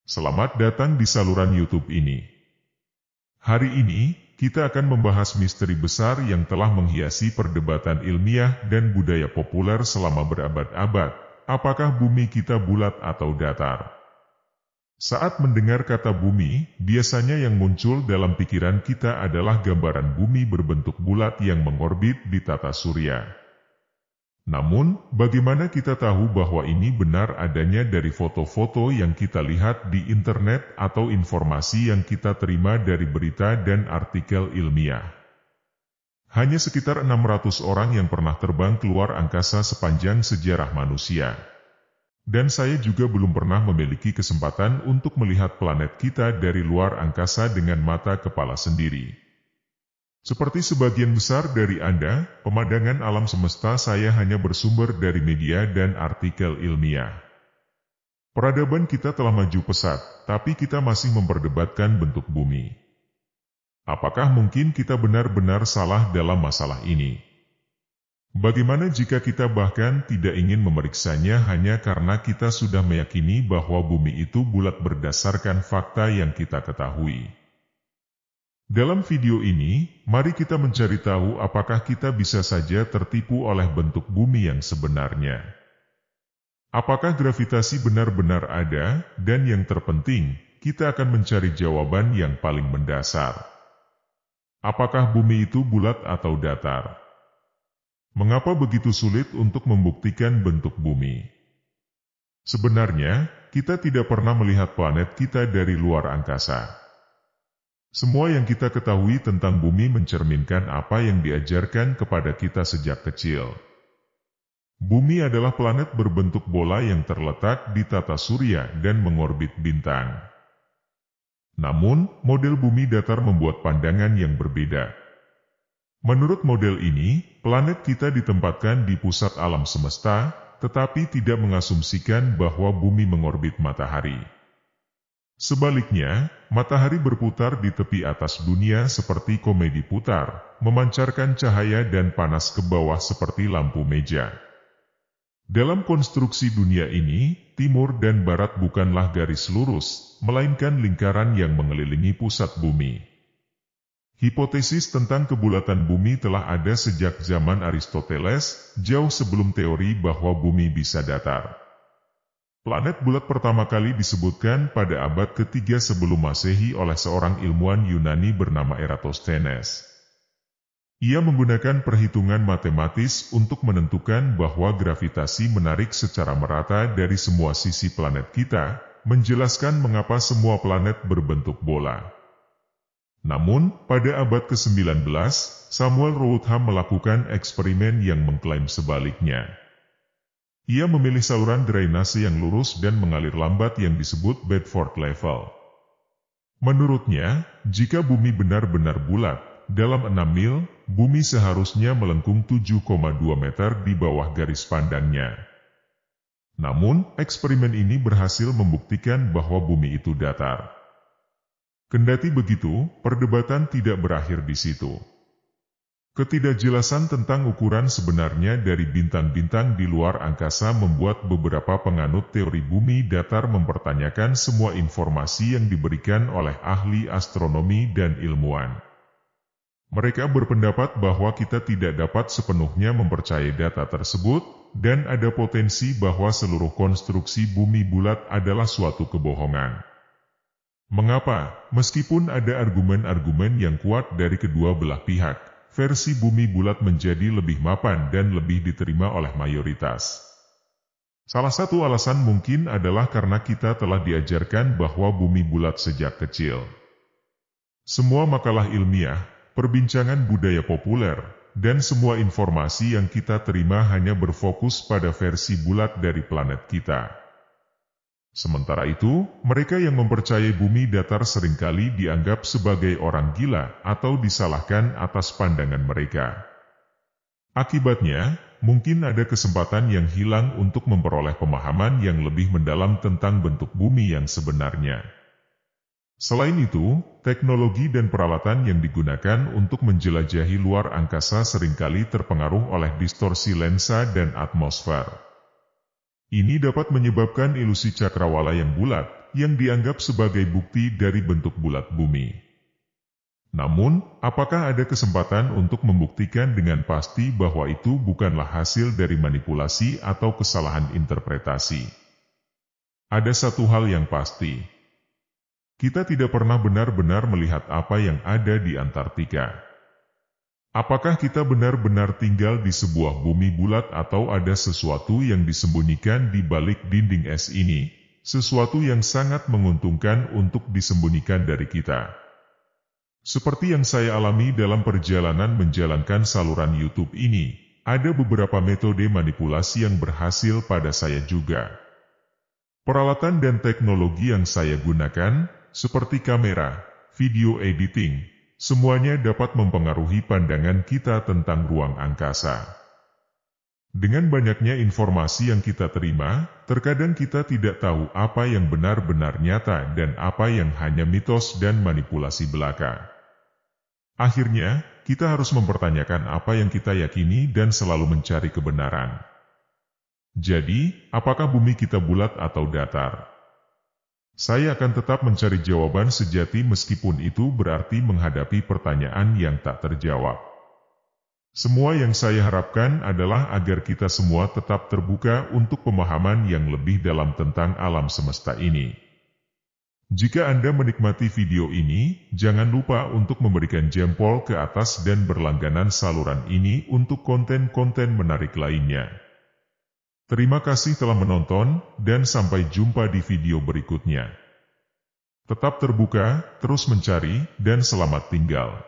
Selamat datang di saluran YouTube ini. Hari ini, kita akan membahas misteri besar yang telah menghiasi perdebatan ilmiah dan budaya populer selama berabad-abad. Apakah bumi kita bulat atau datar? Saat mendengar kata bumi, biasanya yang muncul dalam pikiran kita adalah gambaran bumi berbentuk bulat yang mengorbit di tata surya. Namun, bagaimana kita tahu bahwa ini benar adanya dari foto-foto yang kita lihat di internet atau informasi yang kita terima dari berita dan artikel ilmiah? Hanya sekitar 600 orang yang pernah terbang keluar angkasa sepanjang sejarah manusia. Dan saya juga belum pernah memiliki kesempatan untuk melihat planet kita dari luar angkasa dengan mata kepala sendiri. Seperti sebagian besar dari Anda, pemandangan alam semesta saya hanya bersumber dari media dan artikel ilmiah. Peradaban kita telah maju pesat, tapi kita masih memperdebatkan bentuk bumi. Apakah mungkin kita benar-benar salah dalam masalah ini? Bagaimana jika kita bahkan tidak ingin memeriksanya hanya karena kita sudah meyakini bahwa bumi itu bulat berdasarkan fakta yang kita ketahui? Dalam video ini, mari kita mencari tahu apakah kita bisa saja tertipu oleh bentuk bumi yang sebenarnya. Apakah gravitasi benar-benar ada, dan yang terpenting, kita akan mencari jawaban yang paling mendasar. Apakah bumi itu bulat atau datar? Mengapa begitu sulit untuk membuktikan bentuk bumi? Sebenarnya, kita tidak pernah melihat planet kita dari luar angkasa. Semua yang kita ketahui tentang bumi mencerminkan apa yang diajarkan kepada kita sejak kecil. Bumi adalah planet berbentuk bola yang terletak di tata surya dan mengorbit bintang. Namun, model bumi datar membuat pandangan yang berbeda. Menurut model ini, planet kita ditempatkan di pusat alam semesta, tetapi tidak mengasumsikan bahwa bumi mengorbit matahari. Sebaliknya, matahari berputar di tepi atas dunia seperti komedi putar, memancarkan cahaya dan panas ke bawah seperti lampu meja. Dalam konstruksi dunia ini, timur dan barat bukanlah garis lurus, melainkan lingkaran yang mengelilingi pusat bumi. Hipotesis tentang kebulatan bumi telah ada sejak zaman Aristoteles, jauh sebelum teori bahwa bumi bisa datar. Planet bulat pertama kali disebutkan pada abad ke-3 sebelum Masehi oleh seorang ilmuwan Yunani bernama Eratosthenes. Ia menggunakan perhitungan matematis untuk menentukan bahwa gravitasi menarik secara merata dari semua sisi planet kita, menjelaskan mengapa semua planet berbentuk bola. Namun, pada abad ke-19, Samuel Rotham melakukan eksperimen yang mengklaim sebaliknya. Ia memilih saluran drainase yang lurus dan mengalir lambat yang disebut Bedford Level. Menurutnya, jika bumi benar-benar bulat, dalam 6 mil, bumi seharusnya melengkung 7,2 meter di bawah garis pandangnya. Namun, eksperimen ini berhasil membuktikan bahwa bumi itu datar. Kendati begitu, perdebatan tidak berakhir di situ. Ketidakjelasan tentang ukuran sebenarnya dari bintang-bintang di luar angkasa membuat beberapa penganut teori bumi datar mempertanyakan semua informasi yang diberikan oleh ahli astronomi dan ilmuwan. Mereka berpendapat bahwa kita tidak dapat sepenuhnya mempercayai data tersebut, dan ada potensi bahwa seluruh konstruksi bumi bulat adalah suatu kebohongan. Mengapa, meskipun ada argumen-argumen yang kuat dari kedua belah pihak, versi bumi bulat menjadi lebih mapan dan lebih diterima oleh mayoritas? Salah satu alasan mungkin adalah karena kita telah diajarkan bahwa bumi bulat sejak kecil. Semua makalah ilmiah, perbincangan budaya populer, dan semua informasi yang kita terima hanya berfokus pada versi bulat dari planet kita. Sementara itu, mereka yang mempercayai bumi datar seringkali dianggap sebagai orang gila atau disalahkan atas pandangan mereka. Akibatnya, mungkin ada kesempatan yang hilang untuk memperoleh pemahaman yang lebih mendalam tentang bentuk bumi yang sebenarnya. Selain itu, teknologi dan peralatan yang digunakan untuk menjelajahi luar angkasa seringkali terpengaruh oleh distorsi lensa dan atmosfer. Ini dapat menyebabkan ilusi cakrawala yang bulat, yang dianggap sebagai bukti dari bentuk bulat bumi. Namun, apakah ada kesempatan untuk membuktikan dengan pasti bahwa itu bukanlah hasil dari manipulasi atau kesalahan interpretasi? Ada satu hal yang pasti. Kita tidak pernah benar-benar melihat apa yang ada di Antartika. Apakah kita benar-benar tinggal di sebuah bumi bulat atau ada sesuatu yang disembunyikan di balik dinding es ini? Sesuatu yang sangat menguntungkan untuk disembunyikan dari kita. Seperti yang saya alami dalam perjalanan menjalankan saluran YouTube ini, ada beberapa metode manipulasi yang berhasil pada saya juga. Peralatan dan teknologi yang saya gunakan, seperti kamera, video editing, semuanya dapat mempengaruhi pandangan kita tentang ruang angkasa. Dengan banyaknya informasi yang kita terima, terkadang kita tidak tahu apa yang benar-benar nyata dan apa yang hanya mitos dan manipulasi belaka. Akhirnya, kita harus mempertanyakan apa yang kita yakini dan selalu mencari kebenaran. Jadi, apakah bumi kita bulat atau datar? Saya akan tetap mencari jawaban sejati meskipun itu berarti menghadapi pertanyaan yang tak terjawab. Semua yang saya harapkan adalah agar kita semua tetap terbuka untuk pemahaman yang lebih dalam tentang alam semesta ini. Jika Anda menikmati video ini, jangan lupa untuk memberikan jempol ke atas dan berlangganan saluran ini untuk konten-konten menarik lainnya. Terima kasih telah menonton, dan sampai jumpa di video berikutnya. Tetap terbuka, terus mencari, dan selamat tinggal.